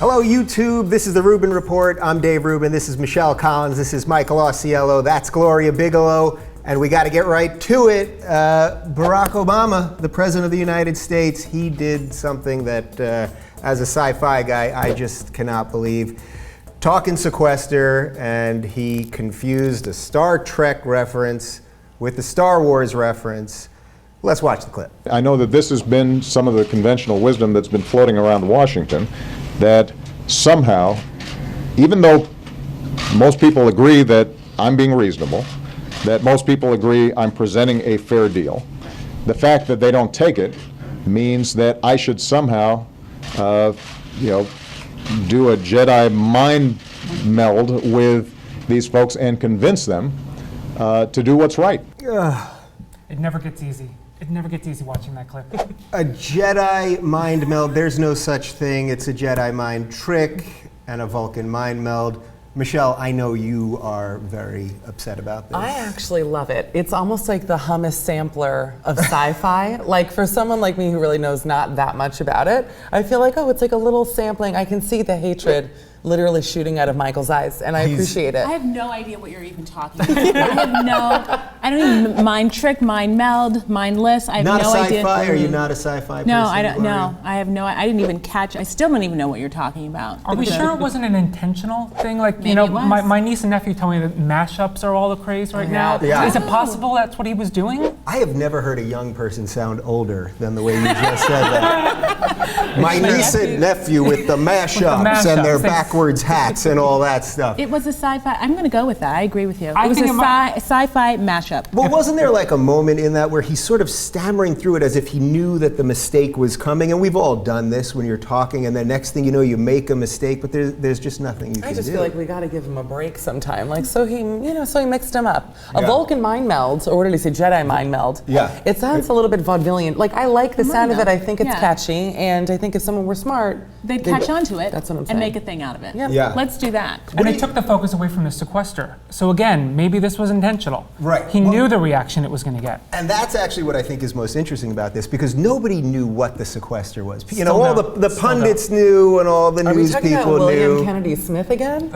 Hello, YouTube. This is the Rubin Report. I'm Dave Rubin. This is Michelle Collins. This is Michael Ausiello. That's Gloria Bigelow. And we got to get right to it. Barack Obama, the President of the United States, he did something that, as a sci-fi guy, I just cannot believe. Talking sequester, and he confused a Star Trek reference with the Star Wars reference. Let's watch the clip. I know that this has been some of the conventional wisdom that's been floating around Washington, that somehow, even though most people agree that I'm being reasonable, that most people agree I'm presenting a fair deal, the fact that they don't take it means that I should somehow, do a Jedi Mind-Meld with these folks and convince them to do what's right. It never gets easy. It never gets easy watching that clip. A Jedi mind meld, there's no such thing. It's a Jedi mind trick and a Vulcan mind meld. Michelle, I know you are very upset about this. I actually love it. It's almost like the hummus sampler of sci-fi. Like for someone like me who really knows not that much about it, I feel like, oh, it's like a little sampling. I can see the hatred literally shooting out of Michael's eyes, and I appreciate it. I have no idea what you're even talking about. I don't even mind trick, mind meld, mindless. I have not no a idea. sci-fi? Are you not a sci-fi person? No, I don't. Gloria? No, I have no. I didn't even catch. I still don't even know what you're talking about. Are we sure it wasn't an intentional thing? Like, Maybe it was. my niece and nephew told me that mashups are all the craze right now. Yeah. Is it possible that's what he was doing? I have never heard a young person sound older than the way you just said that. My niece and nephew with the mashups and their backwards hats and all that stuff. It was a sci-fi. I'm going to go with that. I agree with you. I It was think a sci-fi mashup. Well, wasn't there like a moment in that where he's sort of stammering through it as if he knew that the mistake was coming? And we've all done this when you're talking, and the next thing you know, you make a mistake, but there's just nothing you can do. I just feel like we got to give him a break sometime. Like, so he mixed them up. A Vulcan mind meld, or what did he say, Jedi mind meld. Yeah. It sounds a little bit vaudevillian. Like, I like the sound of it. I think it's Yeah. catchy, and I think if someone were smart, They'd catch on to it That's what I'm and saying. make a thing out of it. Yep. Yeah. Let's do that. And it took the focus away from the sequester. So again, maybe this was intentional. Right. He knew the reaction it was going to get. And that's actually what I think is most interesting about this, because nobody knew what the sequester was. You Still know, all don't. the Still pundits knew, and all the Are we news talking people about William knew. Kennedy Smith again?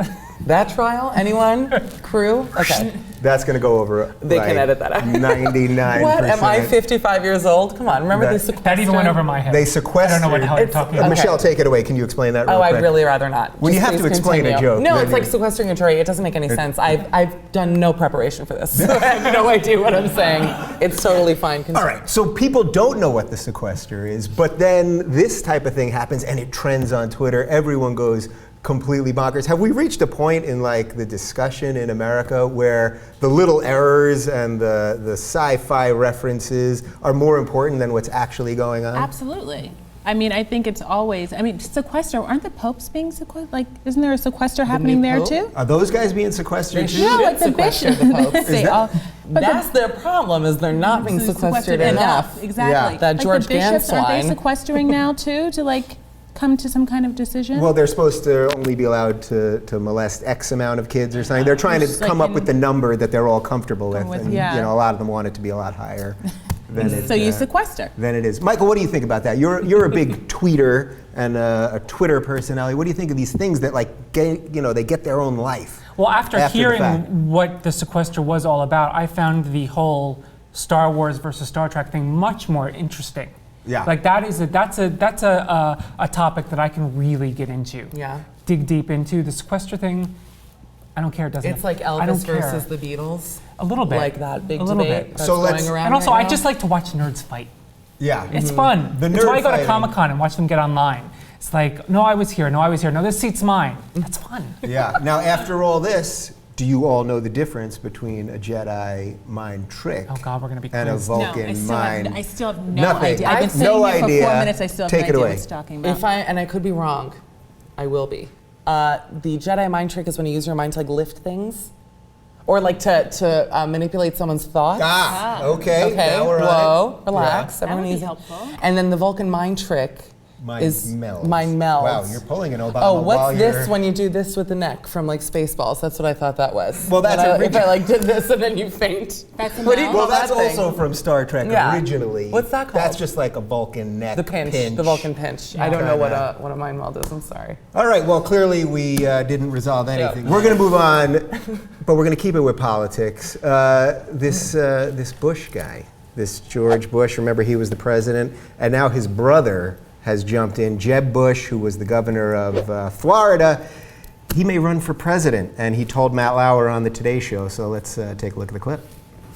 That trial? Anyone? Crew? Okay. That's going to go over. They can edit that out. 99%. What? Am I 55 years old? Come on. Remember these sequestering? That even went over my head. They sequestered. I don't know what the hell you're talking about. Michelle, take it away. Can you explain that real Oh, quick? I'd really rather not. When you Just have to please explain a continue. joke, No, then it's like you- sequestering a jury. It doesn't make any sense. I've done no preparation for this. So I have no idea what I'm saying. It's totally fine. All right, so people don't know what the sequester is, but then this type of thing happens and it trends on Twitter. Everyone goes completely bonkers. Have we reached a point in like the discussion in America where the little errors and the sci-fi references are more important than what's actually going on? Absolutely. I mean, I think it's always. I mean, sequester. Aren't the popes being sequestered? Like, isn't there a sequester happening there pope? too? Are those guys being sequestered too? No, should like the sequester bishop. the popes. They that- all- but That's their problem, is they're not being sequestered enough. Exactly. Yeah. That Like George the bishops, aren't they Ganswein. sequestering now too to like come to some kind of decision? Well, they're supposed to only be allowed to molest X amount of kids or something. They're trying to Just like come up in- with the number that they're all comfortable with. with, And yeah. you know, a lot of them want it to be a lot higher than it, so you sequester. than it is. Michael, what do you think about that? You're a big tweeter and a Twitter personality. What do you think of these things that like they get their own life? Well, after the hearing fact? what the sequester was all about, I found the whole Star Wars versus Star Trek thing much more interesting. Yeah. Like that's a topic that I can really get into. Yeah. Dig deep into. The sequester thing, I don't care. It doesn't. It's like I don't Elvis care. versus the Beatles. A little bit. Like that big A little debate bit. that's So let's- going around And also, right I now. just like to watch nerds fight. Yeah. It's fun. The That's nerd why I go to fighting. Comic-Con and watch them get online. It's like, no, I was here. No, I was here. No, this seat's mine. That's fun. Yeah. Now, after all this, do you all know the difference between a Jedi mind trick Oh God, we're gonna be and a quizzed. Vulcan mind? I still have no Nothing. idea. I've been sitting No here for idea. 4 minutes. I still have Take no it idea away. what it's talking about. And I could be wrong, I will be. The Jedi mind trick is when you use your mind to like lift things, or like to manipulate someone's thoughts. Okay. Okay, Now we're on it. whoa, relax. That would Everyone be needs helpful. And then the Vulcan mind trick Mind-Meld. Mind-Meld. Wow, you're pulling an Obama. Oh, while what's this you're- when you do this with the neck from like Spaceballs? That's what I thought that was. Well, that's if I like did this and then you faint. That's a What do you meld? call Well, that's that thing? also from Star Trek Yeah. originally. What's that called? That's just like a Vulcan neck The pinch. The Vulcan pinch. I don't know what a mind meld is. I'm sorry. All right, well, clearly we didn't resolve anything. Yeah. We're going to move on, but we're going to keep it with politics. This Bush guy, this George Bush, remember he was the president, and now his brother has jumped in, Jeb Bush, who was the governor of Florida. He may run for president, and he told Matt Lauer on the Today Show, so let's take a look at the clip.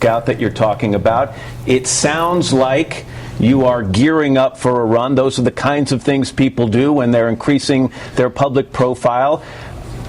Out that you're talking about. It sounds like you are gearing up for a run. Those are the kinds of things people do when they're increasing their public profile.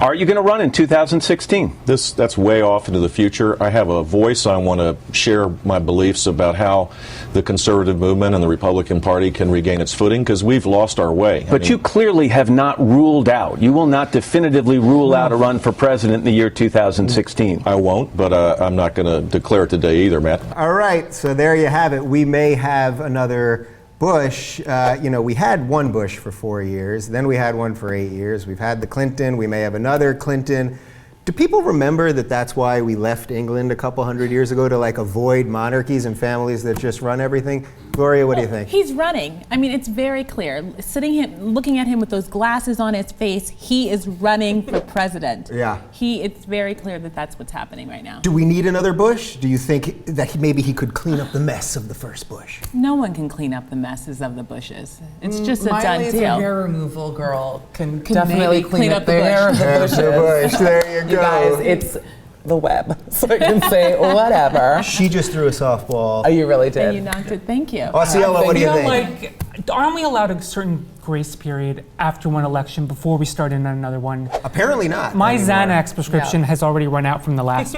Are you going to run in 2016? That's way off into the future. I have a voice. I want to share my beliefs about how the conservative movement and the Republican Party can regain its footing, because we've lost our way. But you clearly have not ruled out. You will not definitively rule out a run for president in the year 2016. I won't, but I'm not going to declare it today either, Matt. All right, so there you have it. We may have another Bush. We had one Bush for 4 years, then we had one for 8 years. We've had the Clinton, we may have another Clinton. Do people remember that that's why we left England a couple hundred years ago, to like avoid monarchies and families that just run everything? Gloria, what do you think? He's running. I mean, it's very clear. Looking at him with those glasses on his face, he is running for president. Yeah. It's very clear that that's what's happening right now. Do we need another Bush? Do you think that maybe he could clean up the mess of the first Bush? No one can clean up the messes of the Bushes. It's just a done Miley's deal. a hair removal girl can definitely maybe clean up the hair of the There's the bushes. Bush. There you You go. guys, it's the web, so I can say whatever. She just threw a softball. Oh, you really did. And you knocked it. Thank you. Ausiello, what do you think? Aren't we allowed a certain grace period after one election before we start in another one? Apparently not. My anymore. Xanax prescription Yeah. has already run out from the last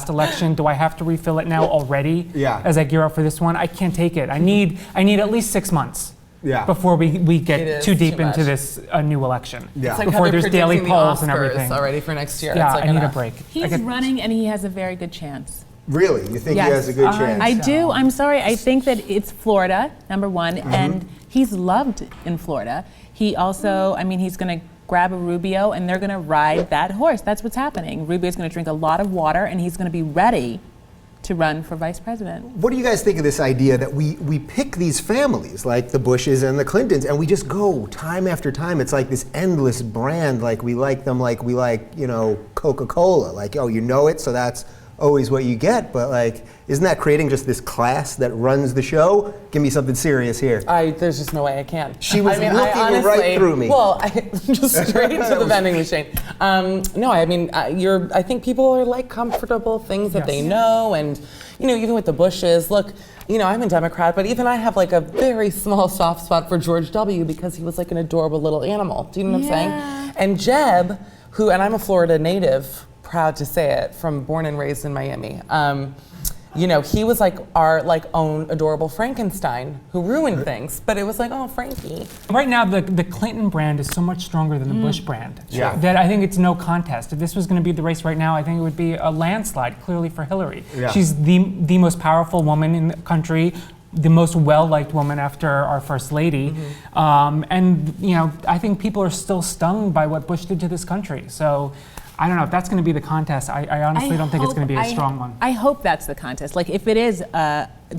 election. Do I have to refill it now already? Yeah. As I gear up for this one, I can't take it. I need at least 6 months. Yeah. Before we It get is too deep too into much. this new election. Yeah. It's like Before how they're there's daily predicting the polls and Oscars everything. already for next year. Yeah, it's like I need a enough. break. He's running and he has a very good chance. Really? You think he has a good chance? I do. I'm sorry. I think that it's Florida, number one, and he's loved in Florida. He also, he's going to grab a Rubio and they're going to ride that horse. That's what's happening. Rubio's going to drink a lot of water and he's going to be ready to run for vice president. What do you guys think of this idea that we pick these families, like the Bushes and the Clintons, and we just go time after time? It's like this endless brand, like we like them like we like, Coca-Cola. Like, oh, you know it, so that's always what you get. But like, isn't that creating just this class that runs the show? Give me something serious here. There's just no way I can. She was looking honestly, right through me. Well, just straight to the vending machine. No, I think people are like comfortable things that they know, and even with the Bushes. Look, I'm a Democrat, but even I have like a very small soft spot for George W. because he was like an adorable little animal. Do you know what I'm saying? And Jeb, and I'm a Florida native, proud to say it, born and raised in Miami. He was like our own adorable Frankenstein who ruined things, but it was like, oh, Frankie. Right now, the Clinton brand is so much stronger than the Bush brand. Yeah. That I think it's no contest. If this was going to be the race right now, I think it would be a landslide, clearly, for Hillary. Yeah. She's the most powerful woman in the country, the most well-liked woman after our first lady. And I think people are still stung by what Bush did to this country. So I don't know if that's going to be the contest. I honestly don't think it's going to be a strong one. I hope that's the contest. Like, if it is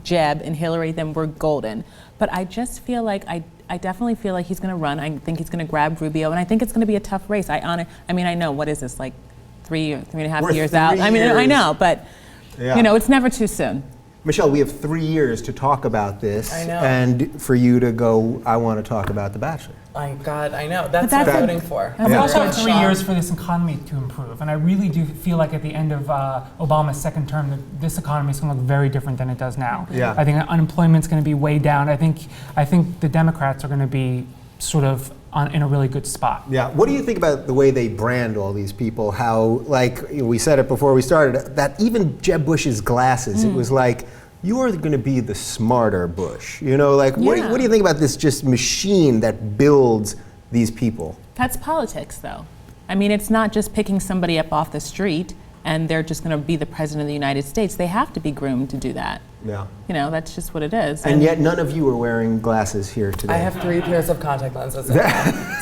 Jeb and Hillary, then we're golden. But I just feel like I definitely feel like he's going to run. I think he's going to grab Rubio, and I think it's going to be a tough race. I know, what is this, like 3.5 years out? I know, but it's never too soon. Michelle, we have 3 years to talk about this. I know. And for you to go, I want to talk about The Bachelor. My God, I know. That's But what I'm that's voting for. And we also have 3 Sean. years for this economy to improve. And I really do feel like at the end of Obama's second term, that this economy is going to look very different than it does now. Yeah. I think unemployment's going to be way down. I think the Democrats are going to be sort of in a really good spot. Yeah. What do you think about the way they brand all these people? How, like we said it before we started, that even Jeb Bush's glasses, it was like, you are going to be the smarter Bush. What do you think about this just machine that builds these people? That's politics, though. It's not just picking somebody up off the street. and they're just going to be the president of the United States. They have to be groomed to do that. Yeah. You know, that's just what it is. And yet none of you are wearing glasses here today. I have 3 pairs of contact lenses,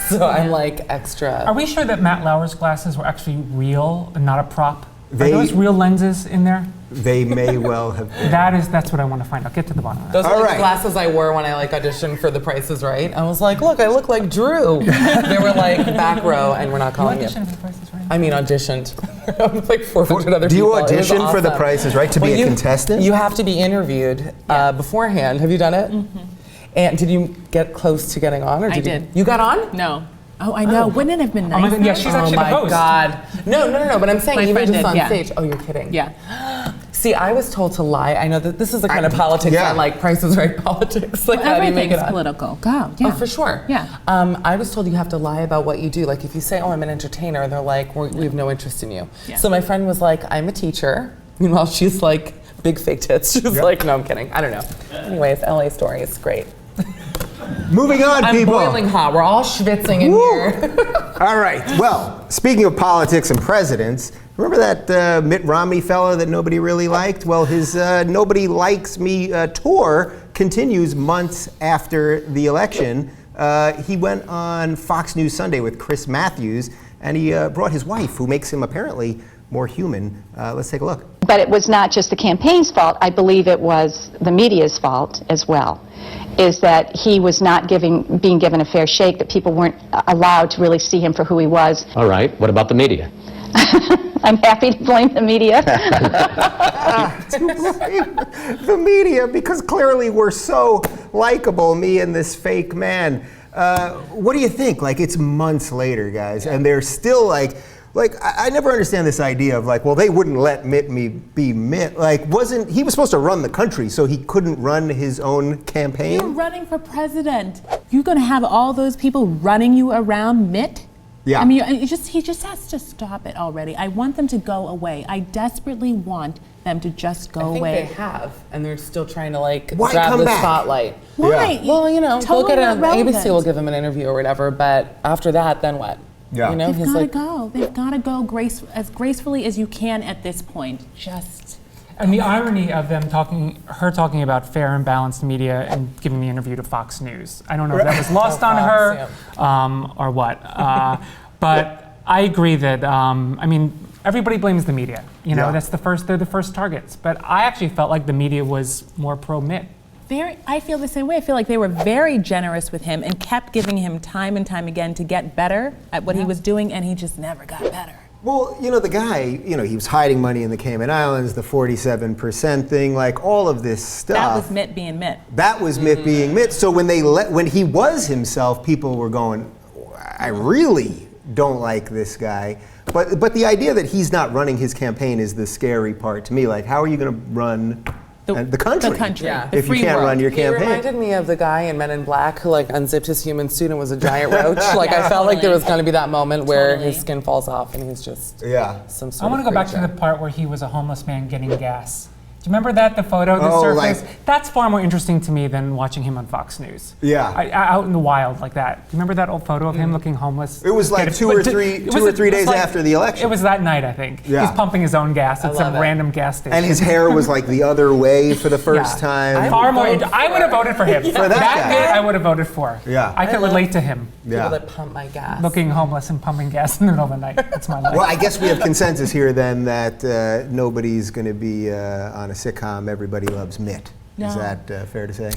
so I'm like extra. Are we sure that Matt Lauer's glasses were actually real and not a prop? Are They- those real lenses in there? They may well have been. That's what I want to find out. Get to the bottom of that. Those are All like right. the glasses I wore when I like auditioned for The Price is Right. I was like, look, I look like Drew. They were like back row, and we're not You calling you. auditioned for The Price is Right? I mean, auditioned. With like 400 other Do you people. It was audition for The awesome. Price is Right to be a contestant? You have to be interviewed beforehand. Have you done it? And did you get close to getting on? Or I did did. You got on? No. Oh, I know. Wouldn't it have been Oh my nice? God, yeah, she's actually oh my the host. God. No. But I'm saying My even friend just did, on yeah. stage. Oh, you're kidding. Yeah. See, I was told to lie. I know that this is the kind of politics yeah. I like. Price is Right politics. Like, how do you make it Everything's on? political. Go. Yeah. Oh, for sure. Yeah. I was told you have to lie about what you do. Like, if you say, "Oh, I'm an entertainer," they're like, "We have no interest in you." Yeah. So my friend was like, "I'm a teacher." Meanwhile, she's like, big fake tits. She's like, "No, I'm kidding. I don't know." Anyways, LA story is great. Moving on, I'm people. boiling hot. We're all schwitzing in here. All right. Well, speaking of politics and presidents, remember that Mitt Romney fellow that nobody really liked? Well, his Nobody Likes Me tour continues months after the election. He went on Fox News Sunday with Chris Matthews, and he brought his wife, who makes him apparently more human. Let's take a look. But it was not just the campaign's fault. I believe it was the media's fault as well, is that he was not being given a fair shake, that people weren't allowed to really see him for who he was. All right, what about the media? I'm happy to blame the media. The media, because clearly we're so likable, me and this fake man. What do you think? Like, it's months later, guys, and they're still like I never understand this idea of like, well, they wouldn't let Mitt be Mitt. Like, he was supposed to run the country, so he couldn't run his own campaign? You're running for president. You're going to have all those people running you around, Mitt? Yeah. I mean, he just has to stop it already. I want them to go away. I desperately want them to just go I think away. they have, and they're still trying to like Why grab come the back? spotlight. Why? Well, you know, Totally they'll not get ABC relevant. will give him an interview or whatever, but after that, then what? Yeah. You know, They've got to go. They've got to go as gracefully as you can at this point. Just. And the irony of her talking about fair and balanced media and giving the interview to Fox News. I don't know if that was lost on her or what. But I agree that, I mean, everybody blames the media. You know, they're the first targets. But I actually felt like the media was more pro-Mitt. I feel the same way. I feel like they were very generous with him and kept giving him time and time again to get better at what he was doing, and he just never got better. Well, you know, the guy, you know, he was hiding money in the Cayman Islands, the 47% thing, like all of this stuff. That was Mitt being Mitt. That was Mitt being Mitt. So when he was himself, people were going, I really don't like this guy. But the idea that he's not running his campaign is the scary part to me. Like, how are you going to run the country? The country. Yeah. The If you free can't world. run your He campaign. reminded me of the guy in Men in Black who like unzipped his human suit and was a giant roach. Like I felt like there was going to be that moment where his skin falls off and he's just some sort I want of to go back to creature. the part where he was a homeless man getting gas. Do you remember that, the photo that Oh, surfaced? like- That's far more interesting to me than watching him on Fox News. Yeah. Out in the wild like that. Do you remember that old photo of him looking homeless? It was like It two or was three days like- after the election. It was that night, I think. Yeah. He's pumping his own gas at some love it. random gas station. And his hair was like the other way for the first Yeah. time. Far more. vote I would have voted for him. For that guy. bit, I would have voted for. Yeah. I could relate to him. People Yeah. that pump my gas. Looking homeless and pumping gas in the middle of the night. That's my life. Well, I guess we have consensus here then that nobody's going to be on a sitcom, Everybody Loves Mitt. Is No. that fair to say?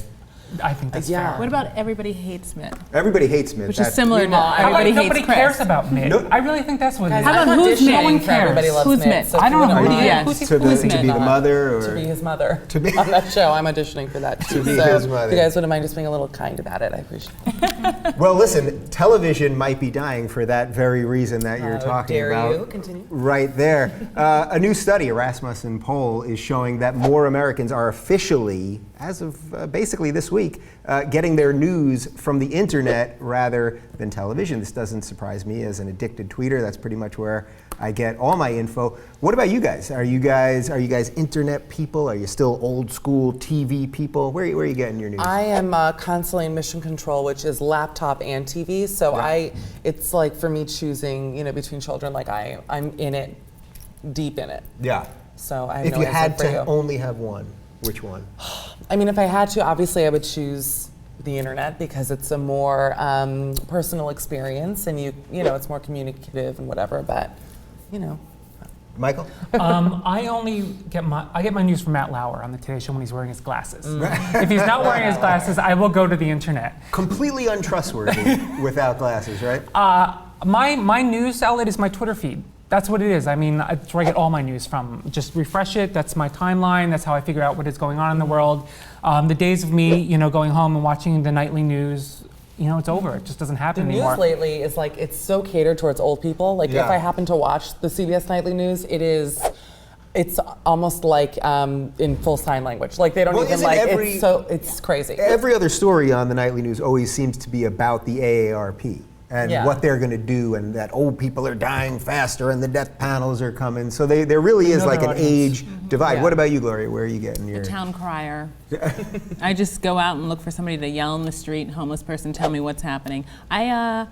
I think that's Yeah. fair. What about Everybody Hates Mitt? Everybody hates Mitt. Which is similar to How about Everybody nobody Hates Chris? cares about Mitt? No. I really think that's what it is. How about I'm who's auditioning no one for cares? Everybody Loves Who's Mitt, Mitt? so I if don't you know wanna who he audition- is. to Who's be Mitt? the mother, or To be his mother. To be- on that show. I'm auditioning for that too. To be so his mother. if you guys wouldn't mind just being a little kind about it, I appreciate it. Well, listen, television might be dying for that very reason that you're talking dare about. you. Continue. Right there. A new study, a Rasmussen poll, is showing that more Americans are officially, as of basically this week, getting their news from the internet rather than television. This doesn't surprise me as an addicted tweeter. That's pretty much where I get all my info. What about you guys? Are you guys internet people? Are you still old school TV people? Where are you getting your news? I am constantly in mission control, which is laptop and TV. So it's like for me choosing, between children. Like I'm in it deep in it. Yeah. So I have If no you answer had for to you. only have one, which one? I mean, if I had to, obviously I would choose the internet because it's a more personal experience, and you know, it's more communicative and whatever. But you know, Michael? I only get my news from Matt Lauer on the Today Show when he's wearing his glasses. If he's not wearing his glasses, I will go to the internet. Completely untrustworthy without glasses, right? My news outlet is my Twitter feed. That's what it is. I mean, that's where I get all my news from. Just refresh it. That's my timeline. That's how I figure out what is going on in the world. The days of me, you know, going home and watching the nightly news, you know, it's over. It just doesn't happen the anymore. news lately is like, it's so catered towards old people. Like if I happen to watch the CBS nightly news, it's almost like in full sign language. Like they don't even like, it's crazy. Every other story on the nightly news always seems to be about the AARP and what they're going to do, and that old people are dying faster and the death panels are coming. So there really is like an age divide. What about you, Gloria? Where are you getting your... Town crier. I just go out and look for somebody to yell in the street, homeless person, tell me what's happening. I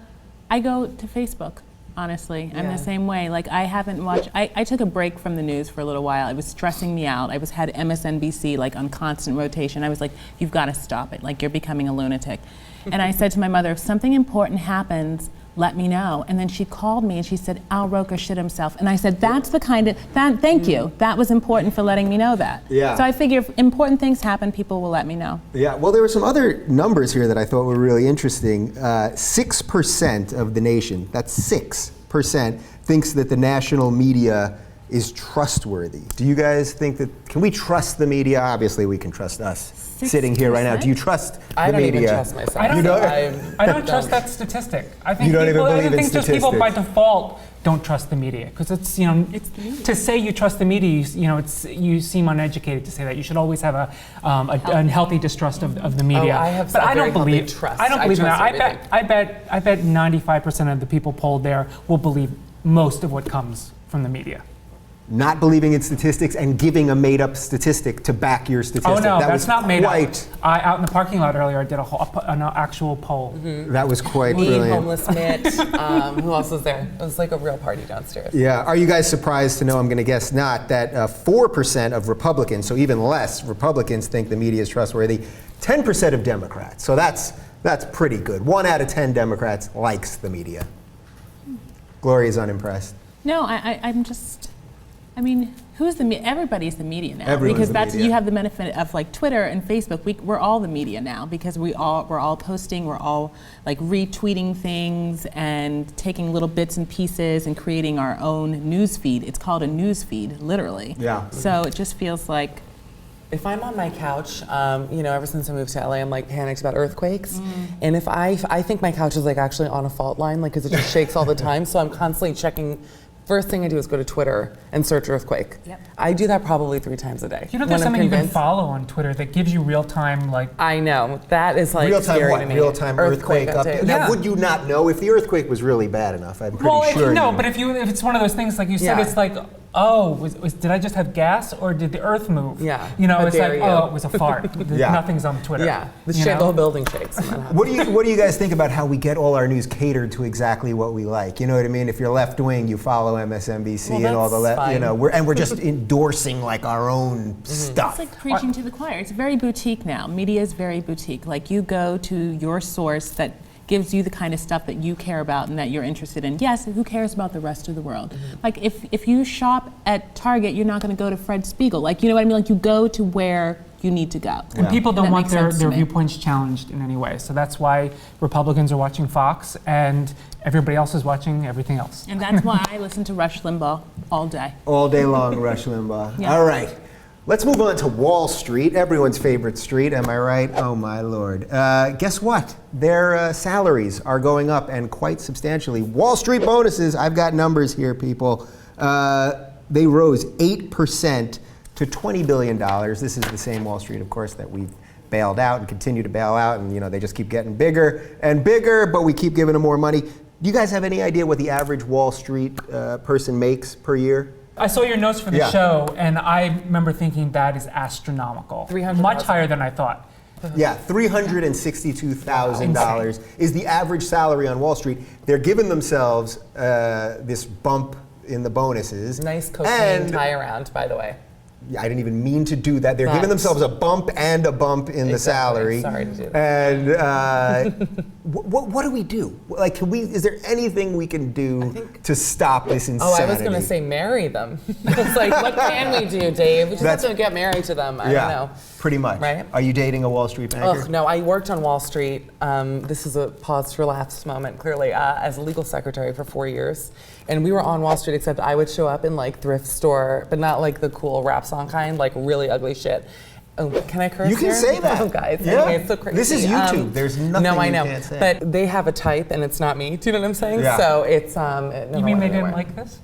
go to Facebook, honestly. I'm the same way. Like I haven't watched, I took a break from the news for a little while. It was stressing me out. I had MSNBC like on constant rotation. I was like, you've got to stop it. Like you're becoming a lunatic. And I said to my mother, if something important happens, let me know. And then she called me and she said, Al Roker shit himself. And I said, that's the kind of, thank you. That was important for letting me know that. Yeah. So I figure if important things happen, people will let me know. Yeah, well, there were some other numbers here that I thought were really interesting. 6% of the nation, that's 6%, thinks that the national media is trustworthy. Do you guys think that, can we trust the media? Obviously, we can trust us sitting here right now. Do you trust the media? I don't even trust myself. I don't trust that statistic. I think You don't even people, believe I in think just people by statistics. default don't trust the media because it's, you know, to say you trust the media, you seem uneducated to say that. You should always have a healthy distrust of the media. I have but a I very don't believe healthy trust. I don't believe in trust that. I bet 95% of the people polled there will believe most of what comes from the media. Not believing in statistics and giving a made-up statistic to back your statistic. Oh no, that that's was not made quite, up. Out in the parking lot earlier, I did an actual poll. That was quite Me, brilliant. homeless Mitt, who else was there? It was like a real party downstairs. Yeah, are you guys surprised to know, I'm going to guess not, that 4% of Republicans, so even less Republicans, think the media is trustworthy, 10% of Democrats. So that's pretty good. 1 out of 10 Democrats likes the media. Gloria's unimpressed. No, I'm just, I mean, who's the media? Everybody's the media now. Everyone's because the that's media. you have the benefit of like Twitter and Facebook. We're all the media now because we're all posting, we're all like retweeting things and taking little bits and pieces and creating our own news feed. It's called a news feed, literally. Yeah. So it just feels like. If I'm on my couch, you know, ever since I moved to LA, I'm like panicked about earthquakes. And if I think my couch is like actually on a fault line, like because it just shakes all the time. So I'm constantly checking. First thing I do is go to Twitter and search earthquake. Yep. I do that probably 3 times a day. You know, when there's I'm something you can convinced. follow on Twitter that gives you real-time, like. I know that is like Real-time scary what? to me. Real-time earthquake update. update. Now, Yeah. would you not know if the earthquake was really bad enough? I'm pretty sure. But if it's one of those things, like you said, Yeah. it's like, oh, did I just have gas or did the earth move? Yeah. You know, How it's like, dare you. oh, it was a fart. Yeah. Nothing's on Twitter. Yeah, the you know? whole building shakes. when that happens. What do you guys think about how we get all our news catered to exactly what we like? You know what I mean? If you're left wing, you follow MSNBC Well, and all the that's you know, fine. we're just endorsing like our own stuff. It's like preaching to the choir. It's very boutique now. Media is very boutique. Like you go to your source that gives you the kind of stuff that you care about and that you're interested in. Yes, who cares about the rest of the world? Like if you shop at Target, you're not going to go to Fred Spiegel. Like, you know what I mean? Like you go to where you need to go. And people don't That want makes their sense to me. viewpoints challenged in any way. So that's why Republicans are watching Fox and everybody else is watching everything else. And that's why I listen to Rush Limbaugh all day. All day long, Rush Limbaugh. Yeah. All right. Let's move on to Wall Street, everyone's favorite street, am I right? Oh my Lord. Guess what? Their salaries are going up, and quite substantially. Wall Street bonuses, I've got numbers here, people. They rose 8% to $20 billion. This is the same Wall Street, of course, that we've bailed out and continue to bail out, and you know they just keep getting bigger and bigger, but we keep giving them more money. Do you guys have any idea what the average Wall Street person makes per year? I saw your notes for the Yeah. show, and I remember thinking that is astronomical. 300,000. Much higher than I thought. Yeah, $362,000 is the average salary on Wall Street. They're giving themselves this bump in the bonuses. Nice cocaine And tie around, by the way. I didn't even mean to do that. They're giving Facts. themselves a bump and a bump in the salary. Sorry to do that. And what do we do? Like, is there anything we can do to stop this insanity? Oh, I was going to say marry them. It's like, what can we do, Dave? We just have to get married to them. I don't know. Pretty much. Right? Are you dating a Wall Street banker? Ugh, no, I worked on Wall Street. This is a pause for laughs moment, clearly, as a legal secretary for 4 years. And we were on Wall Street, except I would show up in like thrift store, but not like the cool rap song kind, like really ugly shit. Oh, can I curse You can here? say that. Oh, guys. Yeah. Anyway, it's so crazy. This is YouTube. There's nothing no, I you know. can't say. But they have a type, and it's not me. Do you know what I'm saying? Yeah. So it's it never You mean went they didn't anywhere. like this?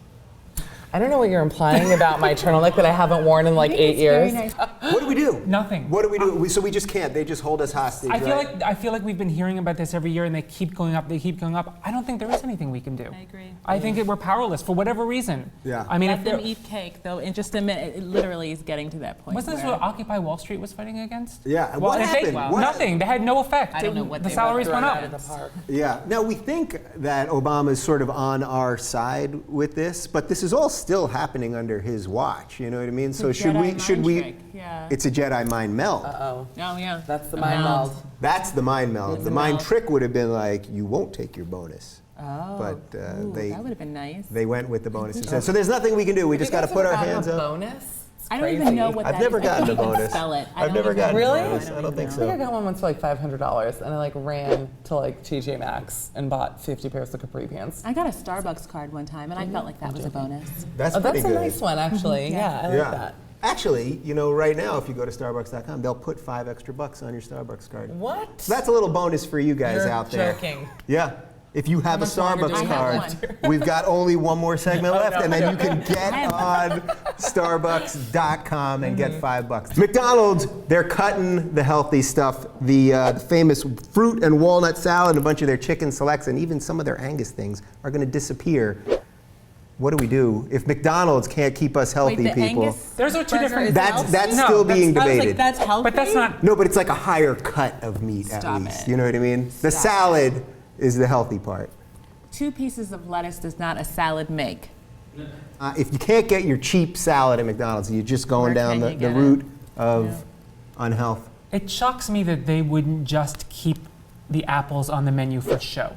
I don't know what you're implying about my turtleneck that I haven't worn in like 8 years. What do we do? Nothing. What do we do? So we just can't. They just hold us hostage. I feel like we've been hearing about this every year, and they keep going up. They keep going up. I don't think there is anything we can do. I agree. I think we're powerless for whatever reason. Yeah. I mean, Let if them there- eat cake, though. In just a minute, it literally is getting to that point. wasn't this where- what Occupy Wall Street was fighting against? Yeah. Well, What if they- happened? What- Nothing. They had no effect. I don't know what the they salaries were went throwing up. out of the park. Yeah. Now we think that Obama's sort of on our side with this, but this is all still happening under his watch. You know what I mean? So should Jedi we? Should mind we? trick, yeah. It's a Jedi Mind-Meld. Oh, Oh, yeah. that's the The mind meld. meld. That's the Mind-Meld. It's The a mind meld. trick would have been like, you won't take your bonus. Oh, But ooh, they that would have been nice. they went with the bonus instead. So there's nothing we can do. We just got to put our hands a up. bonus? It's I don't even crazy. know what I've that never is. I gotten a can't even bonus. spell it. I I've don't never even gotten a know. Really? bonus. I don't think I think I so. got one once for like $500, and I like ran to like TJ Maxx and bought 50 pairs of capri pants. I got a Starbucks card one time, and I felt like that was a bonus. That's Oh, pretty that's a good. nice one, actually. Yeah, I like Yeah. that. Actually, you know, right now, if you go to Starbucks.com, they'll put $5 extra on your Starbucks card. What? So that's a little bonus for you guys You're out there. joking. Yeah. If you have a much longer do Starbucks we card, have we've got only one more segment left, and then you can get I have on Starbucks.com and get $5. McDonald's, they're cutting the healthy stuff, the famous fruit and walnut salad, and a bunch of their chicken selects, and even some of their Angus things are going to disappear. What do we do if McDonald's can't keep us healthy, Wait, the people? Angus Those are two burger different- is That's healthy? that's No, still that's- being I was debated. like, that's healthy? But that's not. No, but it's like a higher cut of meat at Stop least. it. You know what I mean? The Stop salad is the healthy part. 2 pieces of lettuce does not a salad make. If you can't get your cheap salad at McDonald's, you're just going Where down can the you get route it? of unhealth. It shocks me that they wouldn't just keep the apples on the menu for show.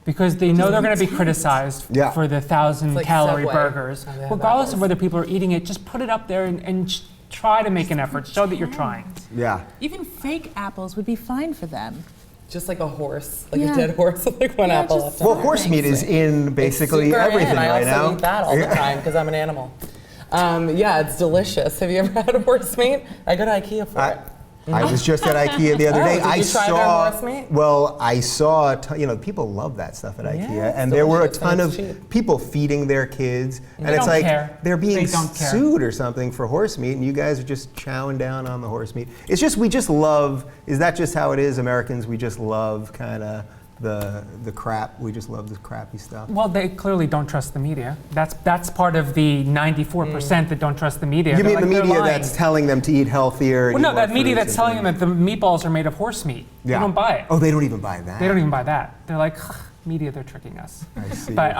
Because they know they're going to be criticized Yeah. for the 1,000 like calorie Subway. burgers. Oh, they have Regardless apples. of whether people are eating it, just put it up there and try to make an effort. Show that you're trying. Yeah. Even fake apples would be fine for them. Just like a horse, like Yeah. a dead horse with like one Yeah, apple just- left. Well, horse meat is in basically Super everything in. I right also now. eat that all the Yeah. time because I'm an animal. Yeah, it's delicious. Have you ever had horse meat? I go to IKEA for it. I was just at IKEA the other Oh, day. did I you try their saw. horse meat? Well, I saw. You know, people love that stuff at IKEA, Yeah, it's and there were a delicious ton and of it's cheap. people feeding their kids, and They it's don't like care. they're being They don't care. sued or something for horse meat, and you guys are just chowing down on the horse meat. It's just we just love. Is that just how it is, Americans? We just love kind of the crap. We just love the crappy stuff. Well, they clyarly don't trust the media. That's part of the 94% that don't trust the media. You They're mean the like, they're media lying. that's telling them to eat healthier? And Well, no, eat more that media fruits that's and telling them things? that the meatballs are made of horse meat. Yeah. They don't buy it. Oh, they don't even buy that. They don't even buy that. They're like, media, they're tricking us. I see. But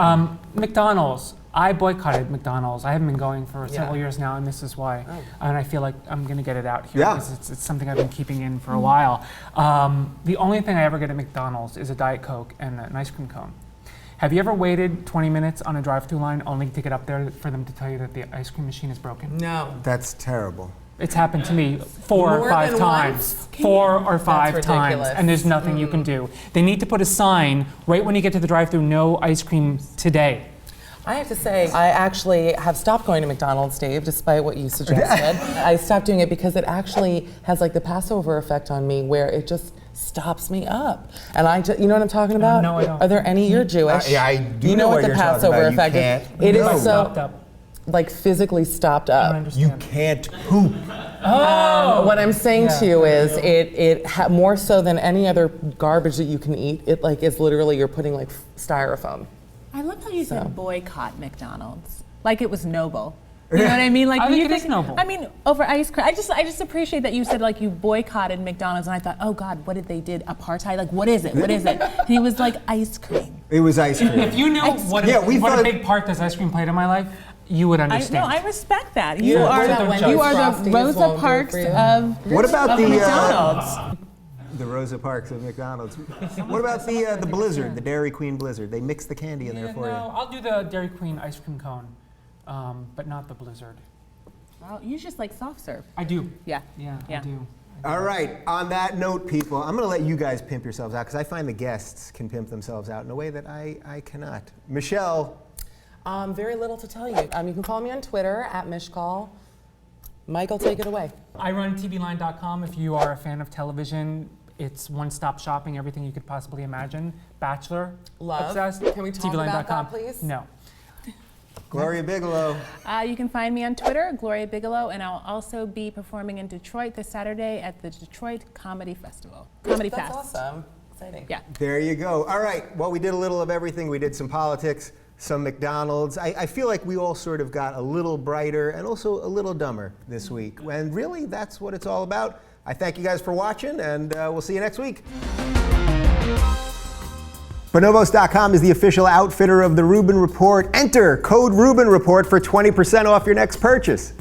McDonald's, I boycotted McDonald's. I haven't been going for several years now, and this is why. And I feel like I'm going to get it out here Yeah. because it's something I've been keeping in for a while. The only thing I ever get at McDonald's is a Diet Coke and an ice cream cone. Have you ever waited 20 minutes on a drive-thru line only to get up there for them to tell you that the ice cream machine is broken? No. That's terrible. It's happened to me 4 or More 5 than times. once? 4 or 5 That's times, ridiculous. and there's nothing you can do. They need to put a sign right when you get to the drive-thru, no ice cream today. I have to say, I actually have stopped going to McDonald's, Dave, despite what you suggested. I stopped doing it because it actually has like the Passover effect on me where it just stops me up. And you know what I'm talking about? No, I don't. Are there any, you're Jewish. Yeah, I do You know know what what the you're talking Passover about. You effect can't- is? It No. is Stopped so, up. like physically stopped I don't up. understand. You can't poop. What I'm saying Yeah. to you is, more so than any other garbage that you can eat, it like is literally you're putting like styrofoam. I love how you said boycott McDonald's. Like it was noble. You know what I mean? Like, I do think you it is noble. I mean, over ice cream. I just appreciate that you said like you boycotted McDonald's, and I thought, oh God, what did they did? Apartheid? Like, what is it? What is it? And he was like, ice cream. It was ice cream. If you know what a big part this ice cream played in my life, you would understand. I respect that. You are the the Rosa Parks of What about the McDonald's. the Rosa Parks of McDonald's? What about the Blizzard, the Dairy Queen Blizzard? They mix the candy in there for No, you. I'll do the Dairy Queen ice cream cone, but not the Blizzard. Well, you just like soft serve. I do. Yeah. Yeah, Yeah. I do. All right. On that note, people, I'm going to let you guys pimp yourselves out because I find the guests can pimp themselves out in a way that I cannot. Michelle. Very little to tell you. You can follow me on Twitter at Mishcall. Michael, take it away. I run tvline.com. If you are a fan of television, it's one-stop shopping, everything you could possibly imagine. Bachelor, Love. obsessed. Can we talk about that, please? No. Gloria Bigelow. You can find me on Twitter, Gloria Bigelow, and I'll also be performing in Detroit this Saturday at the Detroit Comedy Festival. Comedy That's Fest. awesome. Exciting. Yeah. There you go. All right. Well, we did a little of everything. We did some politics, some McDonald's. I feel like we all sort of got a little brighter and also a little dumber this week. And really, that's what it's all about. I thank you guys for watching, and we'll see you next week. Bonobos.com is the official outfitter of the Rubin Report. Enter code Rubin Report for 20% off your next purchase.